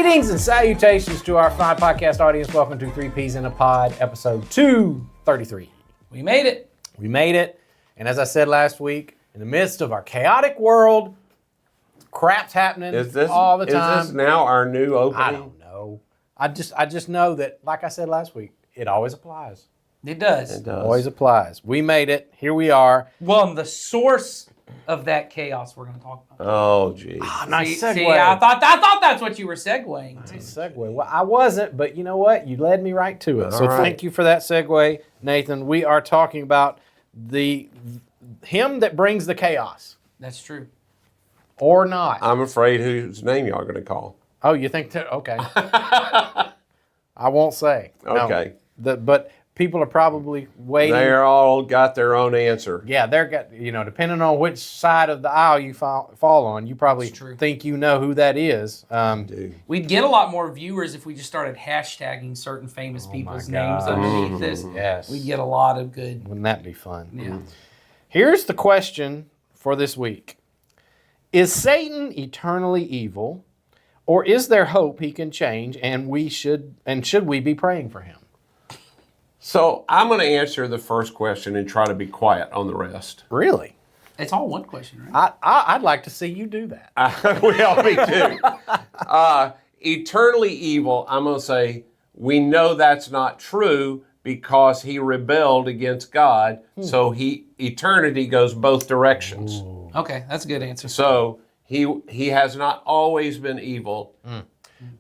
Greetings and salutations to our fine podcast audience. Welcome to 3 Peas in a Pod, episode 233. We made it. We made it. And as I said last week, in the midst of our chaotic world, crap's happening all the time. Is this now our new opening? I don't know. I just know that, like I said last week, it always applies. It does. It does. Always applies. We made it. Here we are. Well, and the source of that chaos we're going to talk about. Oh, gee. Nice segue. See, I thought that's what you were segueing to. Nice segue. Well, I wasn't, but you know what? You led me right to it. So All right. Thank you for that segue, Nathan. We are talking about him that brings the chaos, That's true. or not. I'm afraid whose name y'all going to call. Oh, you think that? Okay. I won't say. No. Okay. But people are probably waiting. They're all got their own answer. Yeah, depending on which side of the aisle you fall on, you probably That's true. think you know who that is. Dude. We'd get a lot more viewers if we just started hashtagging certain famous people's names God. underneath this. Yes. We'd get a lot of good. Wouldn't that be fun? Yeah. Here's the question for this week. Is Satan eternally evil, or is there hope he can change, and should we be praying for him? So I'm going to answer the first question and try to be quiet on the rest. Really? It's all one question, right? I'd like to see you do that. Well, me too. Eternally evil, I'm going to say, we know that's not true because he rebelled against God. So eternity goes both directions. Okay, that's a good answer. So he has not always been evil.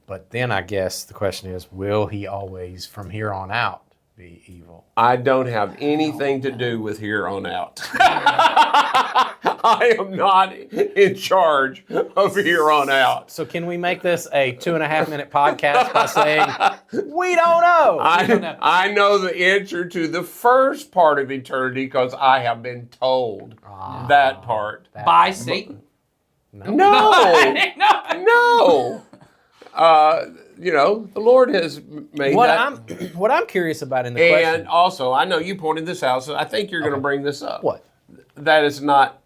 But then I guess the question is, will he always, from here on out, be evil? I don't have anything to do with here on out. I am not in charge of here on out. So can we make this a 2.5-minute podcast by saying, we don't know? I know the answer to the first part of eternity because I have been told that part. By Satan. No, No. no. The Lord has made that. What I'm curious about in the question. And also, I know you pointed this out, so I think you're going to bring this up. What? That is not.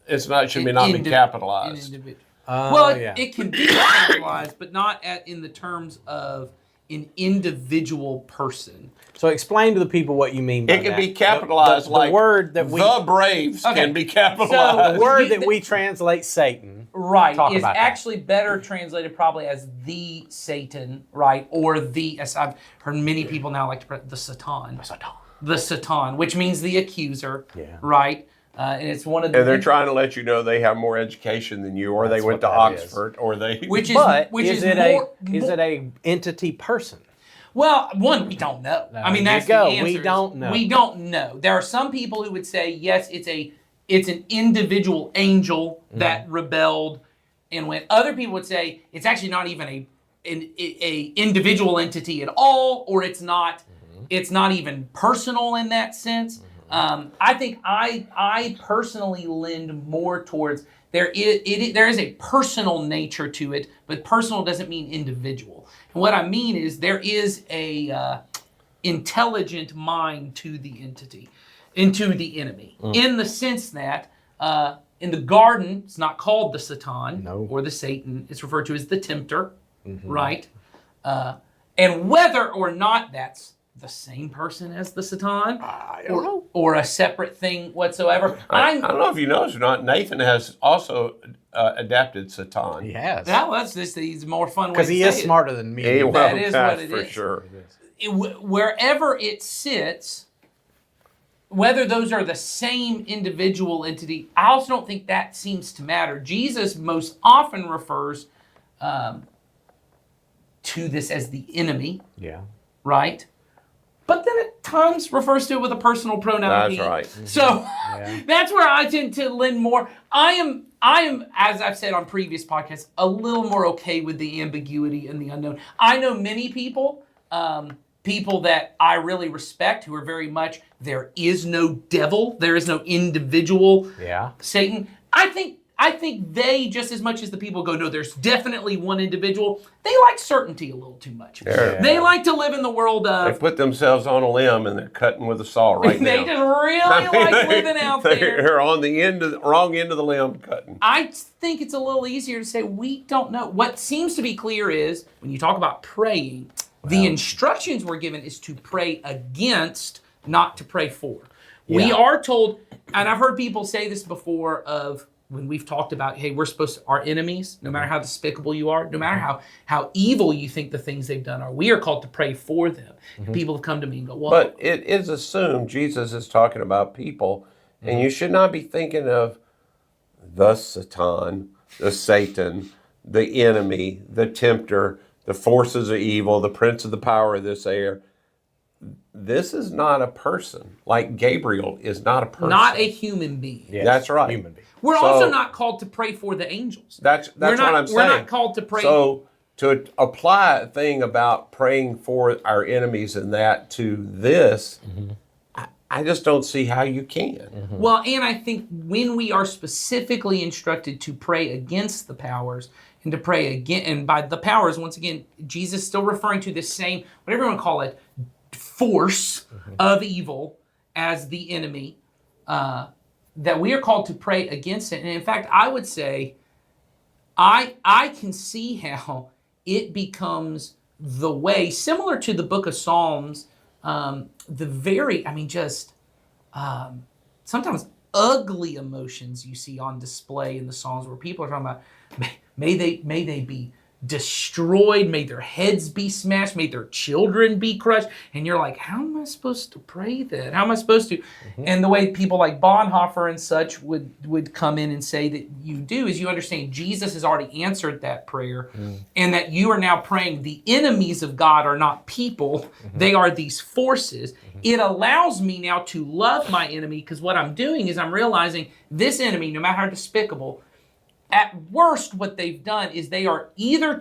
It's not. Should be not be capitalized. It can be capitalized, but not in the terms of an individual person. So explain to the people what you mean by that. It can be capitalized the like word that the Braves can be capitalized. So the word that we translate Satan. Right, Talk is about that. actually better translated probably as the Satan, right? Or as I've heard many people now like to put the Satan. The Satan, which means the accuser, right? And it's one of the... And they're trying to let you know they have more education than you, or That's they went what to that Oxford, or they... Is it a entity person? Well, one, we don't know. I mean, that's the answer. We don't know. We don't know. There are some people who would say, yes, it's an individual angel that rebelled and went. Other people would say it's actually not even a individual entity at all, or it's not even personal in that sense. I think I personally lend more towards there is a personal nature to it, but personal doesn't mean individual. And what I mean is there is a intelligent mind to the entity, into the enemy, in the sense that in the garden it's not called the Satan or the Satan; it's referred to as the tempter, right? And whether or not that's the same person as the Satan, or a separate thing whatsoever. I don't know if you noticed or not, Nathan has also adapted Satan. He has. That's just he's more fun Because he is smarter than me. That is what it for is. sure. Wherever it sits, whether those are the same individual entity, I also don't think that seems to matter. Jesus most often refers to this as the enemy, right? But then at times refers to it with a personal pronoun. That's right. So that's where I tend to lend more. I am, as I've said on previous podcasts, a little more okay with the ambiguity and the unknown. I know many people, people that I really respect who are very much, there is no devil, there is no individual Satan. I I think they, just as much as the people go, no, there's definitely one individual, they like certainty a little too much. Yeah. They like to live in the world They of, put themselves on a limb and they're cutting with a saw right they now. just really like living out there. They're on the wrong end of the limb cutting. I think it's a little easier to say we don't know. What seems to be clear is when you talk about praying, the instructions we're given is to pray against, not to pray for. We Yeah. are told, and I've heard people say this before of when we've talked about, hey, we're supposed to, our enemies, no matter how despicable you are, no matter how evil you think the things they've done are, we are called to pray for them. And people have come to me and go, well, But it is assumed Jesus is talking about people, and you should not be thinking of the Satan, the Satan, the enemy, the tempter, the forces of evil, the prince of the power of this air. This is not a person. Like Gabriel is not a person. not a human being. Yes, That's right. Human being. We're So- also not called to pray for the angels. That's We're not, what I'm saying. We're not called to pray. So to apply a thing about praying for our enemies and that to this, I just don't see how you can. Well, and I think when we are specifically instructed to pray against the powers and to pray again, and by the powers, once again, Jesus is still referring to this same, whatever you want to call it, force of evil as the enemy, that we are called to pray against it. And in fact, I would say, I can see how it becomes the way, similar to the book of Psalms, sometimes ugly emotions you see on display in the Psalms where people are talking about, may they be destroyed, may their heads be smashed, may their children be crushed. And you're like, how am I supposed to pray that? How am I supposed to? And the way people like Bonhoeffer and such would come in and say that you do is you understand Jesus has already answered that prayer and that you are now praying the enemies of God are not people, they are these forces. It allows me now to love my enemy because what I'm doing is I'm realizing this enemy, no matter how despicable, at worst, what they've done is they have either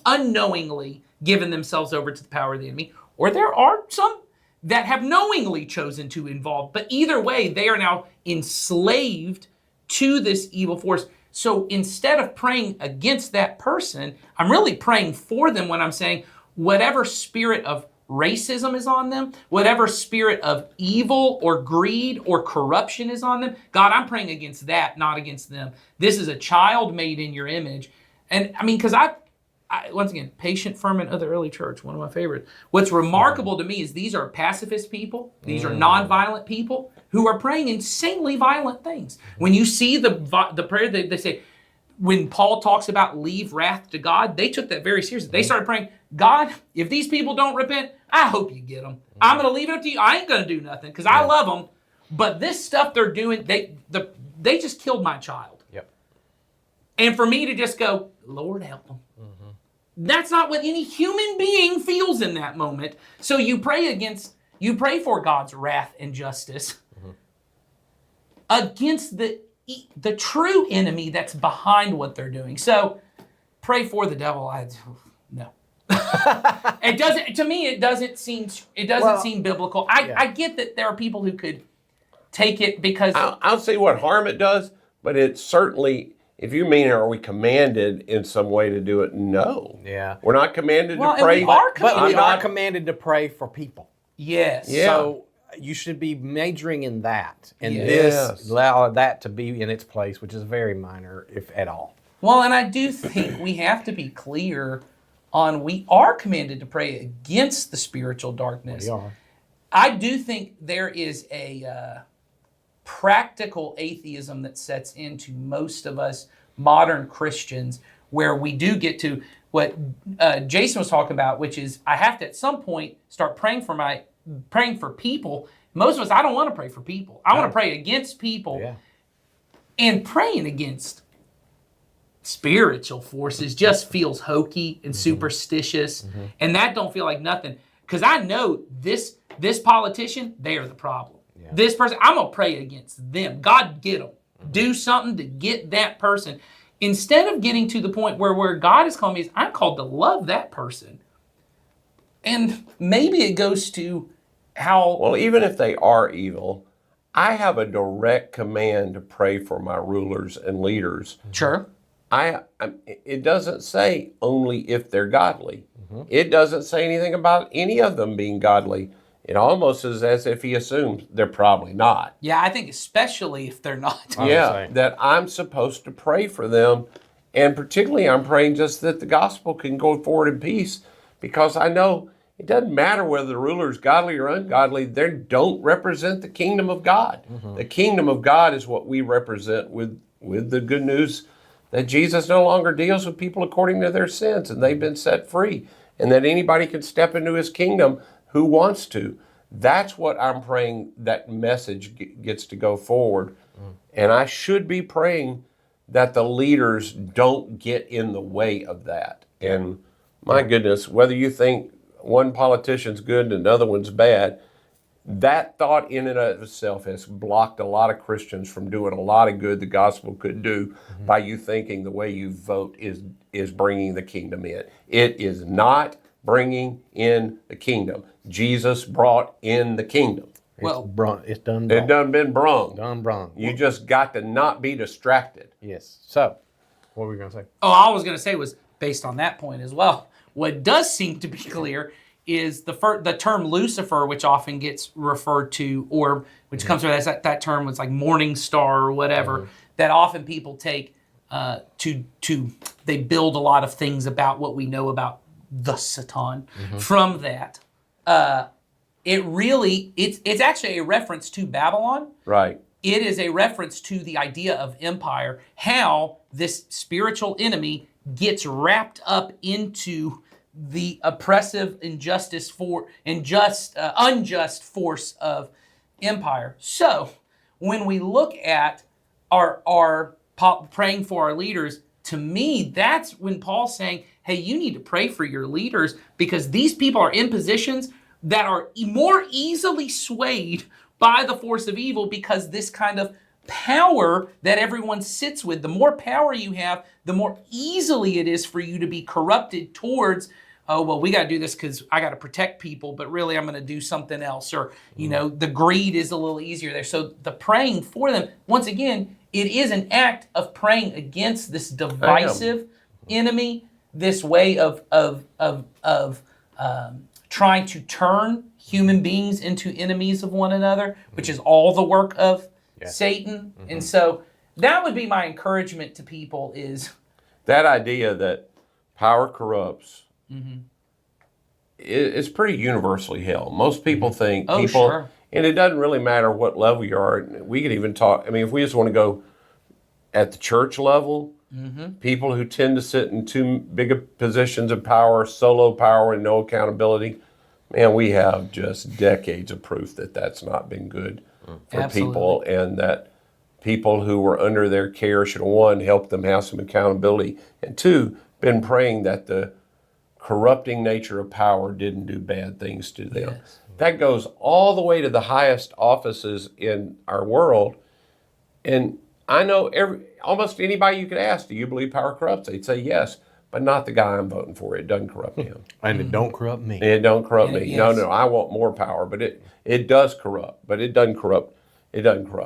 unknowingly given themselves over to the power of the enemy, or there are some that have knowingly chosen to involve. But either way, they are now enslaved to this evil force. So instead of praying against that person, I'm really praying for them when I'm saying whatever spirit of racism is on them, whatever spirit of evil or greed or corruption is on them, God, I'm praying against that, not against them. This is a child made in your image. And I mean, because I once again, Patient, Firm, and Other Early Church, one of my favorites. What's remarkable to me is these are pacifist people. These are nonviolent people who are praying insanely violent things. When you see the prayer, they say, when Paul talks about leave wrath to God, they took that very seriously. They started praying, God, if these people don't repent, I hope you get them. I'm going to leave it up to you. I ain't going to do nothing because I love them. But this stuff they're doing, they just killed my child. Yep. And for me to just go, Lord, help them. That's not what any human being feels in that moment. So you pray for God's wrath and justice against the true enemy that's behind what they're doing. So pray for the devil. No. It doesn't. To me, it doesn't seem biblical. I get that there are people who could take it because I'll see what harm it does, but it certainly, if you mean, are we commanded in some way to do it? No. Yeah. We're not commanded Well, to and pray. we are But we commanded. are commanded to pray for people. Yes. Yeah. So you should be majoring in that. And Yes. this, allow that to be in its place, which is very minor, if at all. Well, and I do think we have to be clear on we are commanded to pray against the spiritual darkness. We are. I do think there is a practical atheism that sets into most of us modern Christians where we do get to what Jason was talking about, which is I have to at some point start praying for people. Most of us, I don't want to pray for people. I want to pray against people. Yeah. And praying against spiritual forces just feels hokey and superstitious, and that don't feel like nothing. Because I know this politician, they are the problem. Yeah. This person, I'm gonna pray against them. God, get them. Do something to get that person. Instead of getting to the point where God is calling me, I'm called to love that person. And maybe it goes to how. Well, even if they are evil, I have a direct command to pray for my rulers and leaders. Sure. It doesn't say only if they're godly. It doesn't say anything about any of them being godly. It almost is as if he assumes they're probably not. Yeah, I think especially if they're not. I would Yeah, say. that I'm supposed to pray for them. And particularly, I'm praying just that the gospel can go forward in peace, because I know it doesn't matter whether the ruler is godly or ungodly. They don't represent the kingdom of God. The kingdom of God is what we represent with the good news that Jesus no longer deals with people according to their sins, and they've been set free, and that anybody can step into his kingdom who wants to. That's what I'm praying that message gets to go forward. And I should be praying that the leaders don't get in the way of that. And my goodness, whether you think one politician's good and another one's bad, that thought in and of itself has blocked a lot of Christians from doing a lot of good the gospel could do by you thinking the way you vote is bringing the kingdom in. It is not bringing in the kingdom. Jesus brought in the kingdom. Well, It's done. It done been brung. Done brung. You just got to not be distracted. Yes. So, what were we going to say? all I was going to say was based on that point as well. What does seem to be clear is the term Lucifer, which often gets referred to, or which comes from that term was like morning star or whatever, that often people take they build a lot of things about what we know about the Satan from that. It's actually a reference to Babylon. Right. It is a reference to the idea of empire, how this spiritual enemy gets wrapped up into the oppressive unjust force of empire. So when we look at our praying for our leaders, to me, that's when Paul's saying, hey, you need to pray for your leaders, because these people are in positions that are more easily swayed by the force of evil, because this kind of power that everyone sits with, the more power you have, the more easily it is for you to be corrupted towards, oh, well, we got to do this because I got to protect people, but really I'm going to do something else. Or, the greed is a little easier there. So the praying for them, once again, it is an act of praying against this divisive enemy, this way of trying to turn human beings into enemies of one another, which is all the work of Satan. And so that would be my encouragement to people is that idea that power corrupts is pretty universally held. Most people think sure. And it doesn't really matter what level you are. We could even talk, if we just want to go at the church level, people who tend to sit in too big of positions of power, solo power and no accountability, man, we have just decades of proof that that's not been good for people, and that people who were under their care should, one, help them have some accountability, and two, been praying that the corrupting nature of power didn't do bad things to them. Yes. That goes all the way to the highest offices in our world. And I know almost anybody you could ask, do you believe power corrupts? They'd say yes, but not the guy I'm voting for. It doesn't corrupt him. And it don't corrupt me. It don't corrupt me. Yes. No, I want more power, but it does corrupt, but it doesn't corrupt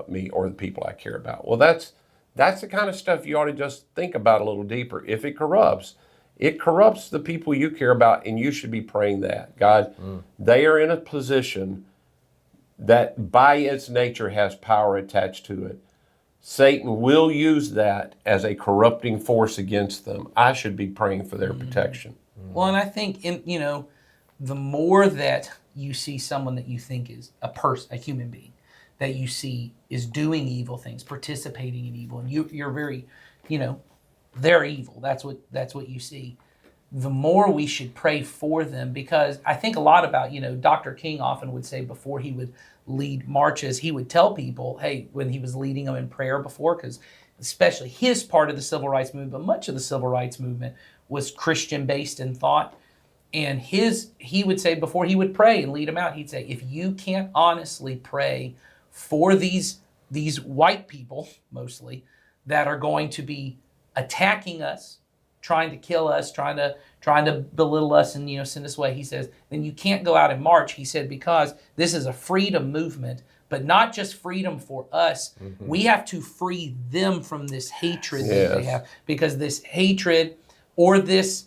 me or the people I care about. Well, that's the kind of stuff you ought to just think about a little deeper. If it corrupts the people you care about, and you should be praying that. God, they are in a position that by its nature has power attached to it. Satan will use that as a corrupting force against them. I should be praying for their protection. Well, and I think the more that you see someone that you think is a human being, that you see is doing evil things, participating in evil, and you're very, they're evil. That's what you see. The more we should pray for them, because I think a lot about, Dr. King often would say before he would lead marches, he would tell people, hey, when he was leading them in prayer before, because especially his part of the civil rights movement, but much of the civil rights movement was Christian based in thought. And he would say before he would pray and lead them out, he'd say, if you can't honestly pray for these white people, mostly, that are going to be attacking us, trying to kill us, trying to belittle us and send us away, he says, then you can't go out and march. He said, because this is a freedom movement, but not just freedom for us. We have to free them from this hatred that they Yes. have, because this hatred or this,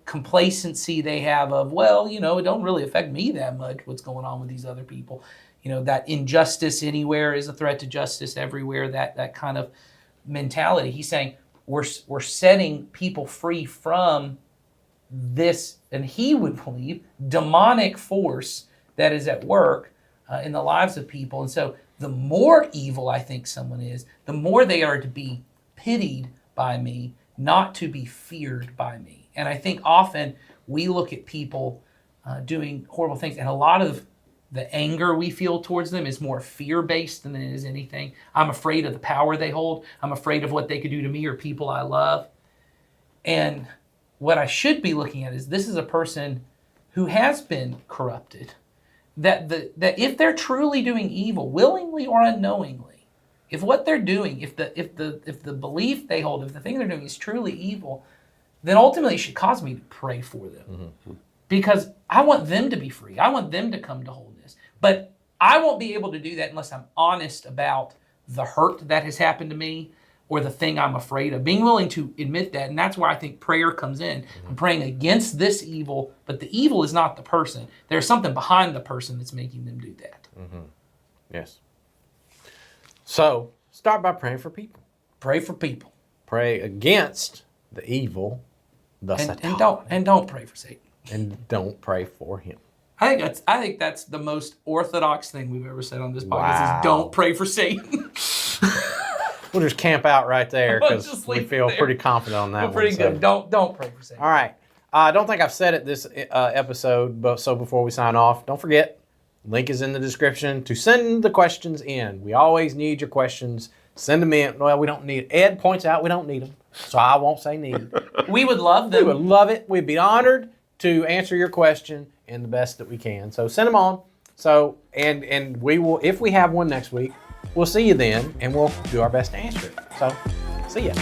complacency they have of, well, it don't really affect me that much what's going on with these other people. That injustice anywhere is a threat to justice everywhere, that kind of mentality. He's saying we're setting people free from this, and he would believe, demonic force that is at work in the lives of people. And so the more evil I think someone is, the more they are to be pitied by me, not to be feared by me. And I think often we look at people doing horrible things, and a lot of the anger we feel towards them is more fear-based than it is anything. I'm afraid of the power they hold. I'm afraid of what they could do to me or people I love. And what I should be looking at is, this is a person who has been corrupted. That if they're truly doing evil, willingly or unknowingly, if what they're doing, if the belief they hold, if the thing they're doing is truly evil, then ultimately it should cause me to pray for them. Because I want them to be free. I want them to come to wholeness. But I won't be able to do that unless I'm honest about the hurt that has happened to me, or the thing I'm afraid of. Being willing to admit that, and that's where I think prayer comes in. I'm praying against this evil, but the evil is not the person. There's something behind the person that's making them do that. Yes. So start by praying for people. Pray for people, Pray against the evil, the Satan, and don't pray for Satan. and don't pray for him. I think that's the most orthodox thing we've ever said on this podcast. Wow. Is don't pray for Satan. We'll just camp out right there We'll because just we leave it feel there. pretty confident on that We're pretty one. good. Don't pray for Satan. All right. I don't think I've said it this episode, but so before we sign off, don't forget, link is in the description to send the questions in. We always need your questions. Send them in. Well, we don't need. Ed points out we don't need them, so I won't say need. We would love We them. would love it. We'd be honored to answer your question in the best that we can. So send them on. So and we will, if we have one next week, we'll see you then, and we'll do our best to answer it. So see ya.